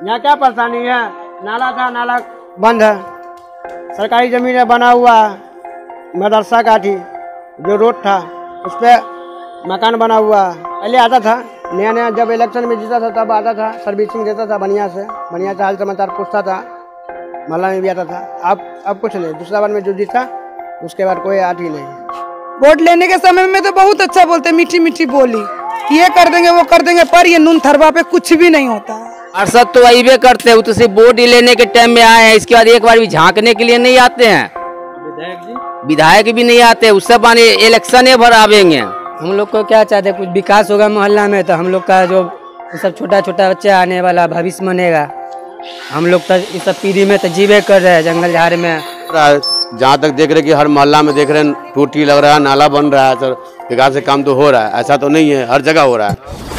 यहाँ क्या परेशानी है? नाला था, नाला बंद है। सरकारी जमीन है, बना हुआ मदरसा काठी जो रोड था उस पर मकान बना हुआ। पहले आता था नया नया, जब इलेक्शन में जीता था तब आता था, सर्विसिंग देता था बढ़िया से हाल समाचार पूछता था, मोहल्ला में भी आता था। अब कुछ नहीं। दूसरा बार में जो जीता उसके बाद कोई आती नहीं। वोट लेने के समय में तो बहुत अच्छा बोलते, मीठी मीठी बोली, ये कर देंगे वो कर देंगे, पर ये नून थरवा पे कुछ भी नहीं होता। अरसद तो वही भी करते हैं, वो तो सिर्फ वोट ही लेने के टाइम में आए हैं, इसके बाद एक बार भी झांकने के लिए नहीं आते हैं। विधायक भी नहीं आते, उससे पानी इलेक्शन ही भर आवेंगे। हम लोग को क्या चाहते हैं, कुछ विकास होगा मोहल्ला में तो हम लोग का जो सब छोटा छोटा बच्चा आने वाला भविष्य बनेगा। हम लोग तो इस सब पीढ़ी में तो जीवे कर रहे हैं जंगल झाड़ में। जहाँ तक देख रहे कि हर मोहल्ला में देख रहे हैं टूटी लग रहा है, नाला बन रहा है, सर विकास से काम तो हो रहा है, ऐसा तो नहीं है, हर जगह हो रहा है।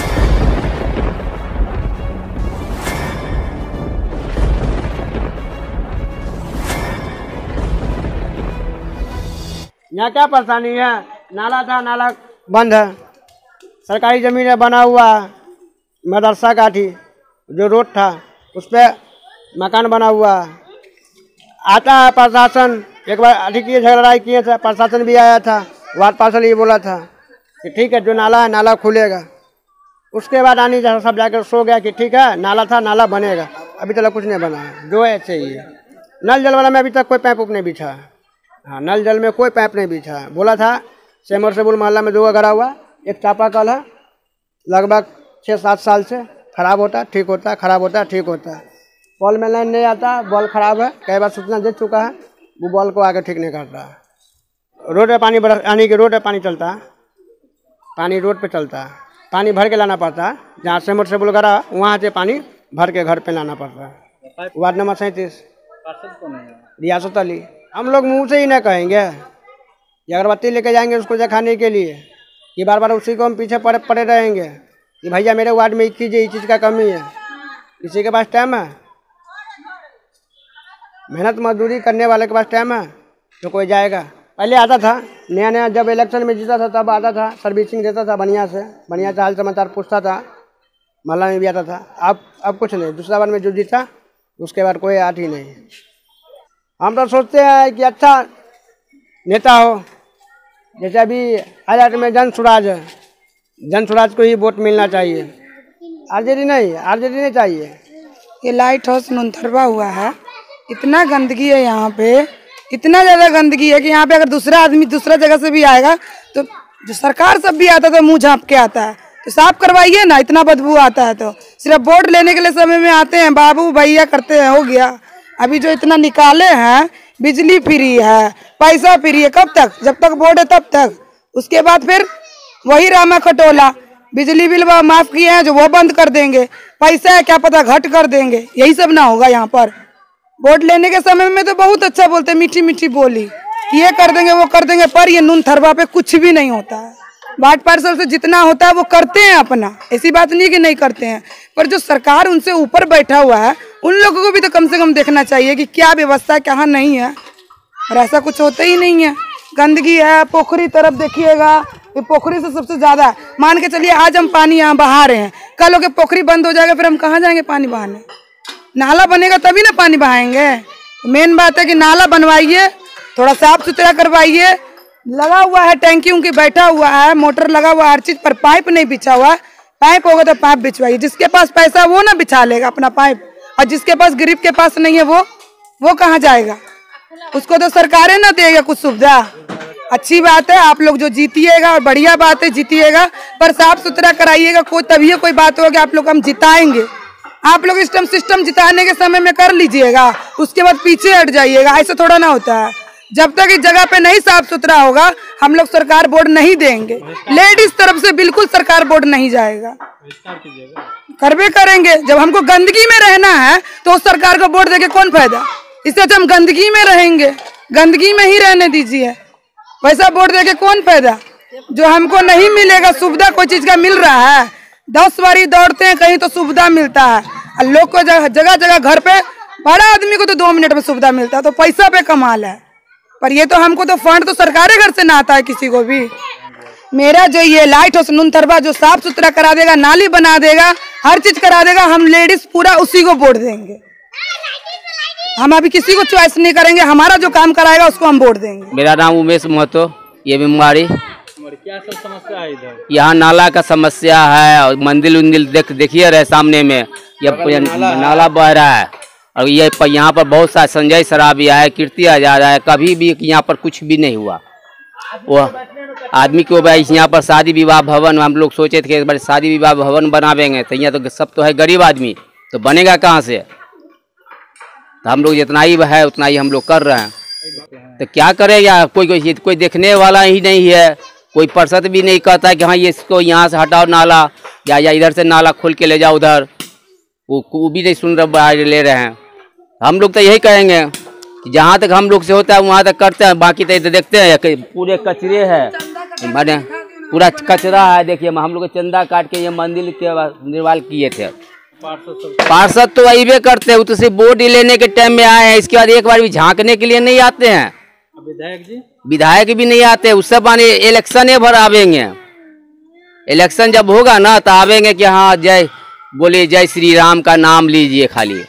यहाँ क्या परेशानी है? नाला था, नाला बंद है। सरकारी जमीन है, बना हुआ मदरसा काठी जो रोड था उस पर मकान बना हुआ। आता है प्रशासन, एक बार अधिक झगड़ाई किए थे, प्रशासन भी आया था, वार्ड पार्षद ये बोला था कि ठीक है जो नाला है नाला खुलेगा। उसके बाद आनी सब जाकर सो गया कि ठीक है नाला था, नाला बनेगा। अभी तक कुछ नहीं बना है, जो है ऐसे ही है। नल जल वाला में अभी तक कोई पाइप उप नहीं बिछा है। हाँ, नल जल में कोई पाइप नहीं बिछा है। बोला था सेमरसेबुल मोहल्ला में 2 गड़ा हुआ, एक चापाकल है, लगभग 6-7 साल से खराब होता ठीक होता, खराब होता ठीक होता। बॉल में लाइन नहीं आता, बॉल खराब है, कई बार सूचना दे चुका है, वो बॉल को आगे ठीक नहीं करता। रोड पे पानी यानी कि रोड पे पानी चलता है, पानी रोड पे चलता है, पानी भर के लाना पड़ता है। जहाँ सेमरसेबुल गड़ा वहाँ से पानी भर के घर पे लाना पड़ता है। वार्ड नंबर 37 रियासत अली। हम लोग मुँह से ही ना कहेंगे, ये अगरबत्ती लेके जाएंगे उसको दिखाने के लिए कि बार बार उसी को हम पीछे पड़े रहेंगे कि भैया मेरे वार्ड में कीजिए, इस चीज़ का कमी है। किसी के पास टाइम है? मेहनत मजदूरी करने वाले के पास टाइम है तो कोई जाएगा। पहले आता था नया नया, जब इलेक्शन में जीता था तब आता था, सर्विसिंग देता था बढ़िया से हाल समाचार पूछता था, मोहल्ला में भी आता था। अब कुछ नहीं। दूसरा बार में जो जीता उसके बाद कोई आती नहीं। हम तो सोचते हैं कि अच्छा नेता हो, जैसे अभी हाईलाइट में जन स्वराज है, जन स्वराज को ही वोट मिलना चाहिए, आरजेडी नहीं चाहिए। ये लाइट हाउस नूनथरवा हुआ है, इतना गंदगी है यहाँ पे, इतना ज़्यादा गंदगी है कि यहाँ पे अगर दूसरा आदमी दूसरा जगह से भी आएगा तो जो सरकार सब भी आता है तो मुँह झाँप के आता है, तो साफ करवाइए ना, इतना बदबू आता है। तो सिर्फ वोट लेने के लिए समय में आते हैं, बाबू भैया करते हैं, हो गया। अभी जो इतना निकाले हैं, बिजली फ्री है, पैसा फ्री है, कब तक? जब तक वोट है तब तक। उसके बाद फिर वही रामा खटोला, बिजली बिल माफ किए हैं जो वो बंद कर देंगे, पैसा है क्या पता घट कर देंगे, यही सब ना होगा यहाँ पर। वोट लेने के समय में तो बहुत अच्छा बोलते, मीठी मीठी बोली, ये कर देंगे वो कर देंगे, पर ये नून थरवा पे कुछ भी नहीं होता है। वार्ड पार्षद से जितना होता है वो करते हैं अपना, ऐसी बात नहीं कि नहीं करते हैं, पर जो सरकार उनसे ऊपर बैठा हुआ है उन लोगों को भी तो कम से कम देखना चाहिए कि क्या व्यवस्था कहाँ नहीं है। और ऐसा कुछ होता ही नहीं है। गंदगी है, पोखरी तरफ देखिएगा, ये पोखरी से सबसे ज़्यादा। मान के चलिए आज हम पानी यहाँ बहा रहे हैं, कल होकर पोखरी बंद हो जाएगा, फिर हम कहाँ जाएंगे पानी बहाने? नाला बनेगा तभी ना पानी बहाएंगे। मेन बात है कि नाला बनवाइए, थोड़ा साफ सुथरा करवाइए। लगा हुआ है टैंकी उनकी, बैठा हुआ है, मोटर लगा हुआ है, हर चीज़ पर पाइप नहीं बिछा हुआ है। पाइप होगा तो पाइप बिछवाइए, जिसके पास पैसा है वो ना बिछा लेगा अपना पाइप, और जिसके पास गरीब के पास नहीं है वो कहाँ जाएगा? उसको तो सरकारें ना देगा कुछ सुविधा। अच्छी बात है, आप लोग जो जीतिएगा और बढ़िया बात है जीतिएगा, पर साफ सुथरा कराइएगा, तभी कोई बात होगी आप लोग हम जिताएंगे। आप लोग सिस्टम जिताने के समय में कर लीजिएगा, उसके बाद पीछे हट जाइएगा, ऐसा थोड़ा ना होता है। जब तक इस जगह पे नहीं साफ सुथरा होगा हम लोग सरकार वोट नहीं देंगे। लेडीज तरफ से बिल्कुल सरकार वोट नहीं जाएगा, करवे करेंगे। जब हमको गंदगी में रहना है तो सरकार को वोट देके कौन फायदा? इससे अच्छा हम गंदगी में रहेंगे, गंदगी में ही रहने दीजिए। वैसा वोट देके कौन फायदा? जो हमको नहीं मिलेगा सुविधा, कोई चीज का मिल रहा है, 10 बारी दौड़ते हैं कहीं तो सुविधा मिलता है, और लोग को जगह जगह घर पे, बड़ा आदमी को तो 2 मिनट में सुविधा मिलता है, तो पैसा पे कमाल है। पर ये तो हमको तो फंड तो सरकारी घर से ना आता है किसी को भी। मेरा जो ये लाइट हाउस नुनथरवा जो साफ सुथरा करा देगा, नाली बना देगा, हर चीज करा देगा, हम लेडीज पूरा उसी को वोट देंगे। हम अभी किसी को चॉइस नहीं करेंगे, हमारा जो काम कराएगा उसको हम वोट देंगे। मेरा नाम उमेश महतो। ये बीमारी क्या सब समस्या है इधर? यहाँ नाला का समस्या है और मंदिर उंदिल देखिए रहे सामने में ये नाला बह रहा है। और ये यहाँ पर बहुत सा संजय शराबी है, कीर्ति आजाद है, कभी भी यहाँ पर कुछ भी नहीं हुआ। वो आदमी को भाई यहाँ पर शादी विवाह भवन हम लोग सोचे थे एक बार शादी विवाह भवन बनावेंगे, तो यहाँ तो सब तो है गरीब आदमी, तो बनेगा कहाँ से? तो हम लोग जितना ही है उतना ही हम लोग कर रहे हैं। तो क्या करें, या कोई देखने वाला ही नहीं है, कोई पार्षद भी नहीं कहता है कि हाँ ये इसको यहाँ से हटाओ नाला, या इधर से नाला खोल के ले जाओ उधर, वो भी नहीं सुन रहे ले रहे हैं। हम लोग तो यही कहेंगे कि जहाँ तक हम लोग से होता है वहाँ तक करते हैं, बाकी तो देखते हैं पूरे कचरे है, मैंने पूरा कचरा है। देखिए हम लोग चंदा काट के ये मंदिर के निर्माण किए थे। पार्षद तो अबे करते हैं, वो तो सिर्फ वोट लेने के टाइम में आए हैं, इसके बाद एक बार भी झांकने के लिए नहीं आते हैं। विधायक भी नहीं आते, उससे माने इलेक्शन भर आवेंगे। इलेक्शन जब होगा ना तो आवेंगे कि हाँ जय बोले जय श्री राम का नाम लीजिए खाली।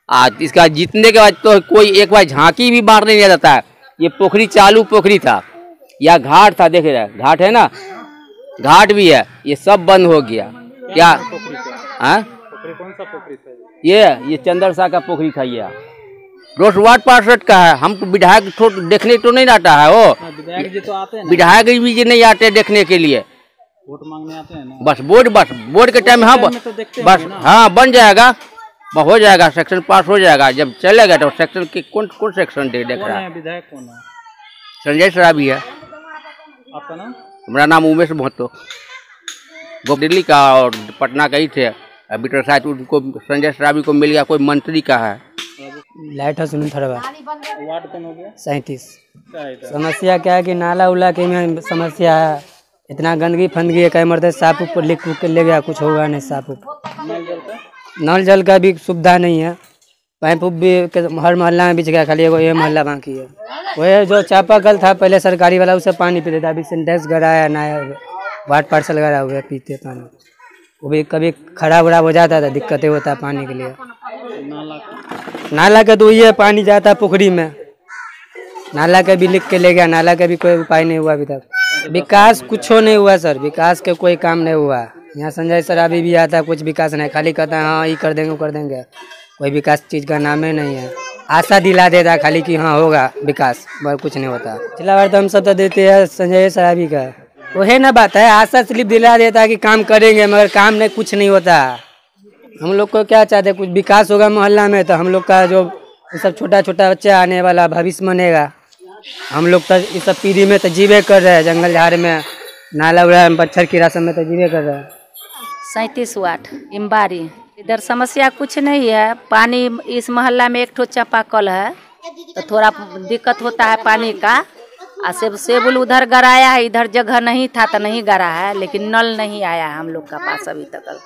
आज इसका जीतने के बाद तो कोई एक बार झांकी भी मारने नहीं जाता है। ये पोखरी चालू पोखरी था या घाट था, देख रहे घाट है ना, घाट भी है, ये सब बंद हो गया। क्या कौन सा पोखरी था? ये चंद्रसा का पोखरी था। ये रोड वार्ड पार्षद का है। हम तो विधायक देखने तो नहीं आता है, वो विधायक जी तो आते हैं, विधायक भी नहीं आते देखने के लिए, वोट मांगने आते हैं ना। बस वोट के टाइम हाँ बस हाँ बन जाएगा, हो जाएगा, सेक्शन पास हो जाएगा। जब चलेगा तो सेक्शन के कौन सेक्शन देख रहा है? विधायक कौन है? संजय शराबी है। आपका नाम? हमारा नाम उमेश महतो। वो दिल्ली का और पटना का ही थे, अभी तो शायद उनको संजय शराबी को मिल गया, कोई मंत्री का है। लाइट हाउस नुनथरवा वार्ड कौन हो गया? 37। समस्या क्या है कि नाला उला के में समस्या है, इतना गंदगी फंदगी है, कई मरते साफ ऊपर लिख के ले गया, कुछ होगा नहीं साफ ऊपर। नल जल का भी सुविधा नहीं है, पाइप भी हर मोहल्ला में बिछ गया, खाली ये मोहल्ला बाकी है। वही जो चापाकल था पहले सरकारी वाला, उससे पानी पीते थे, अभी सिंटेक्स गड़ाया नया वाटर पार्सल गड़ा हुआ है, पीते पानी। वो भी कभी खराब वराब हो जाता था, दिक्कतें होता है पानी के लिए। नाला का तो ये पानी जाता है पोखरी में, नाला का भी लिख के ले गया, नाला का भी कोई उपाय नहीं हुआ अभी तक। विकास कुछ नहीं हुआ सर, विकास के कोई काम नहीं हुआ। यहाँ संजय शराबी भी आता है, कुछ विकास नहीं, खाली कहता है हाँ ये कर देंगे वो कर देंगे, कोई विकास चीज़ का नाम ही नहीं है। आशा दिला देता है खाली कि हाँ होगा विकास, पर कुछ नहीं होता। पिछला बार तो हम सब तो देते हैं संजय शराबी का, वही ना बात है, आशा स्लिप दिला देता है कि काम करेंगे, मगर काम नहीं, कुछ नहीं होता। हम लोग को क्या चाहते हैं, कुछ विकास होगा मोहल्ला में, तो हम लोग का जो सब छोटा छोटा बच्चा आने वाला भविष्य बनेगा। हम लोग तो इस सब पीढ़ी में तो जीवे कर रहे हैं, जंगल झाड़ में नाला उड़ा पत्थर की रास्ते में तो जीवे कर रहे हैं। 37 वाट इम्बारी। इधर समस्या कुछ नहीं है, पानी इस मोहल्ला में एक ठो चापाकल है, तो थोड़ा दिक्कत होता है पानी का। सेबुल उधर गराया है, इधर जगह नहीं था तो नहीं गरा है, लेकिन नल नहीं आया है हम लोग का पास अभी तक।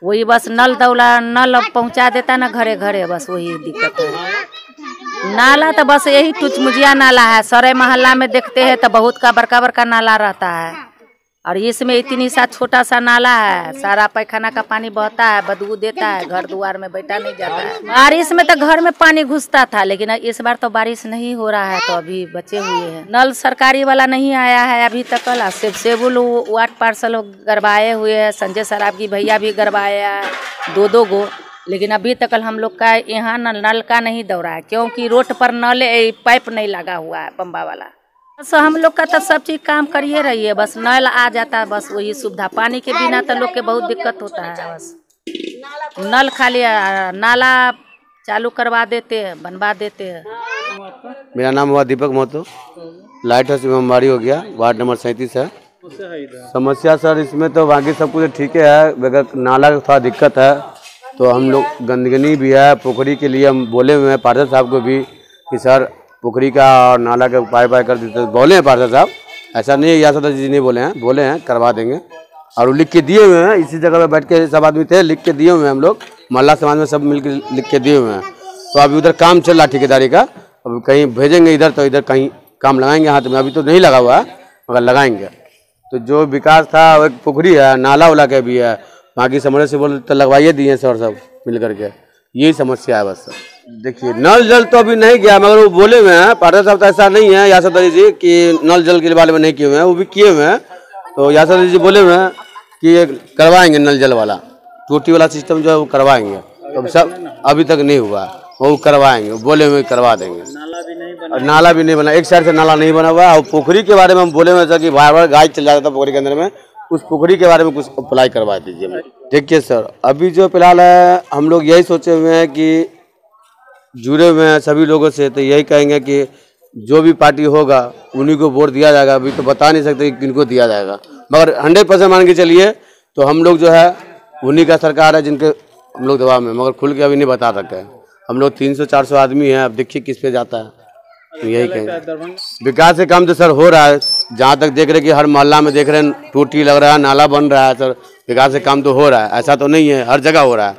वही बस नल दौला नल पहुंचा देता ना घरे घरे, बस वही दिक्कत है। नाला तो बस यही टुचमुजिया नाला है, सारे मोहल्ला में देखते हैं तो बहुत का बड़का बड़का नाला रहता है, और इसमें इतनी सा छोटा सा नाला है, सारा पैखाना का पानी बहता है, बदबू देता है, घर द्वार में बैठा नहीं जाता है। बारिश में तो घर में पानी घुसता था, लेकिन इस बार तो बारिश नहीं हो रहा है, तो अभी बचे हुए हैं। नल सरकारी वाला नहीं आया है अभी तक। सेबुल वाट पार्सल गरवाए हुए हैं, संजय शराबी भैया भी गरवाए हैं 2-2 गो, लेकिन अभी तक हम लोग का यहाँ नल का नहीं दौड़ा है, क्योंकि रोड पर नल पाइप नहीं लगा हुआ है पंबा वाला। बस हम लोग का तो सब चीज काम करिए रहिए, बस नल आ जाता है, बस वही सुविधा। पानी के बिना तो लोग के बहुत दिक्कत होता है, बस नल खाली नाला चालू करवा देते हैं, बनवा देते हैं। मेरा नाम हुआ दीपक महतो। लाइट हाउस इमामबाड़ी हो गया, वार्ड नंबर 37 है। समस्या सर इसमें तो बाकी सब कुछ ठीक है, बगैर नाला का थोड़ा दिक्कत है, तो हम लोग गंदगी भी है। पोखरी के लिए हम बोले हुए हैं पार्षद साहब को भी कि सर पोखरी का और नाला का उपाय कर देते, बोले हैं पार्षद साहब, ऐसा नहीं है यासदा जी नहीं बोले हैं करवा देंगे, और वो लिख के दिए हुए हैं। इसी जगह पे बैठ के सब आदमी थे, लिख के दिए हुए हैं, हम लोग मोहल्ला समाज में सब मिलकर लिख के दिए हुए हैं। तो अभी उधर काम चल रहा है ठेकेदारी का, अब कहीं भेजेंगे इधर, तो इधर कहीं काम लगाएंगे हाथ में। अभी तो नहीं लगा हुआ है, मगर लगाएंगे। तो जो विकास था वो एक पोखरी है, नाला उला के भी है, बाकी समरसेबल तो लगवाइए दिए सर सब मिल करके, यही समस्या है बस सर। देखिए नल जल तो अभी नहीं गया, मगर वो बोले हुए हैं पार्षद साहब, तो ऐसा नहीं है यासर अली जी कि नल जल के बारे में नहीं किए हुए हैं, वो भी किए हुए हैं। तो यासर अली जी बोले हुए हैं कि ये करवाएंगे नल जल वाला, टोटी वाला सिस्टम जो है वो करवाएंगे, तो सब अभी तक नहीं हुआ, वो करवाएंगे, बोले हुए करवा देंगे। नाला भी नहीं बना, एक साइड से नाला नहीं बना हुआ। और पोखरी के बारे में हम बोले हुए थे कि बार बार गाय चल जाता था पोखरी के अंदर में, उस पोखरी के बारे में कुछ अप्लाई करवा दीजिए। देखिए सर अभी जो फिलहाल है हम लोग यही सोचे हुए हैं कि जुड़े हुए हैं सभी लोगों से, तो यही कहेंगे कि जो भी पार्टी होगा उन्हीं को वोट दिया जाएगा। अभी तो बता नहीं सकते कि किनको दिया जाएगा, मगर 100% मान के चलिए तो हम लोग जो है उन्हीं का सरकार है जिनके हम लोग दबाव में, मगर खुल के अभी नहीं बता सकते। हम लोग 300-400 आदमी हैं, अब देखिए किस पे जाता है। तो यही कहेंगे विकास से काम तो सर हो रहा है, जहाँ तक देख रहे कि हर मोहल्ला में देख रहे हैं टूटी लग रहा है, नाला बन रहा है सर, विकास से काम तो हो रहा है, ऐसा तो नहीं है हर जगह हो रहा है।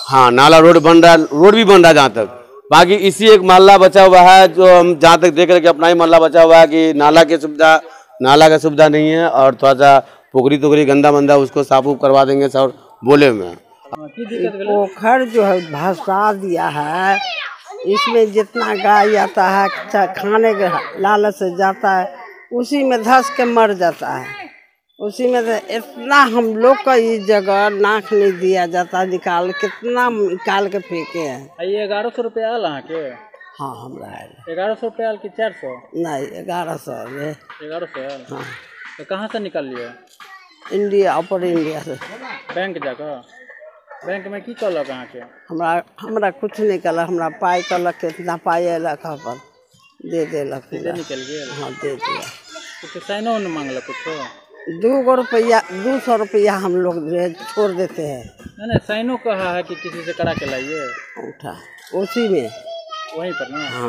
हाँ नाला रोड बन रहा है, रोड भी बन रहा है जहाँ तक, बाकी इसी एक मोहल्ला बचा हुआ है जो हम जहाँ तक देख रहे कि अपना ही मोहल्ला बचा हुआ है कि नाला का सुविधा नहीं है, और थोड़ा सा पोखरी गंदा मंदा उसको साफ उफ करवा देंगे सर बोले हुए हैं। पोखर जो है भसा दिया है, इसमें जितना गाय आता है खाने के लालच से जाता है, उसी में धंस के मर जाता है, उसी में इतना हम लोग का ये जगह नाक नहीं दिया जाता, कितना निकाल के फेंके हैं। ये 1100 रुपये आल अहाँ के? हाँ हमरा 1100 रुपये आल की 400? नहीं 1100 आल। हाँ। तो कहाँ से निकाल लिया? इंडिया, ऊपर इंडिया से। बैंक जाकर? बैंक में की कहलक अहाँ के? हमरा कुछ नहीं कहलक, हमरा पाई कहलक कितना पाई अयलक अपन दे देलक, निकल गया। हाँ दे दिया। कुछ साइनो न मांगलक कुछ? 200 रुपया हम लोग छोड़ देते हैं। नहीं साइनो कहा है कि किसी से करा के लाइए, उठा उसी में वहीं पर ना। हाँ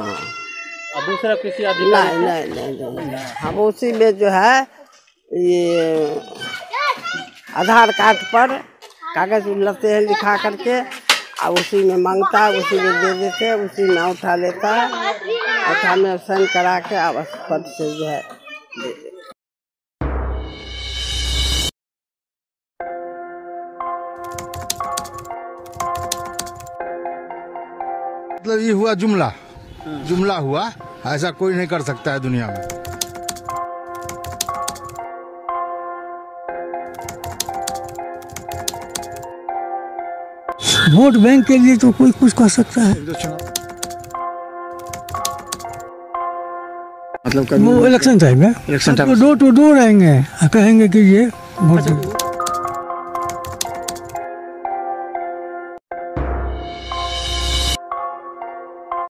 और दूसरा किसी अधिकारी? नहीं हम उसी में जो है ये आधार कार्ड पर कागज लाते हैं लिखा करके, और उसी में मांगता है, उसी में दे देते हैं, उसी में उठा लेता है, उठा में साइन करा के अब पद से जो है दे देते। मतलब ये हुआ जुमला हुआ, ऐसा कोई नहीं कर सकता है दुनिया में। वोट बैंक के लिए तो कोई कुछ कर सकता है, मतलब वो इलेक्शन टाइम में डोर टू डोर आएंगे, कहेंगे कि ये वोट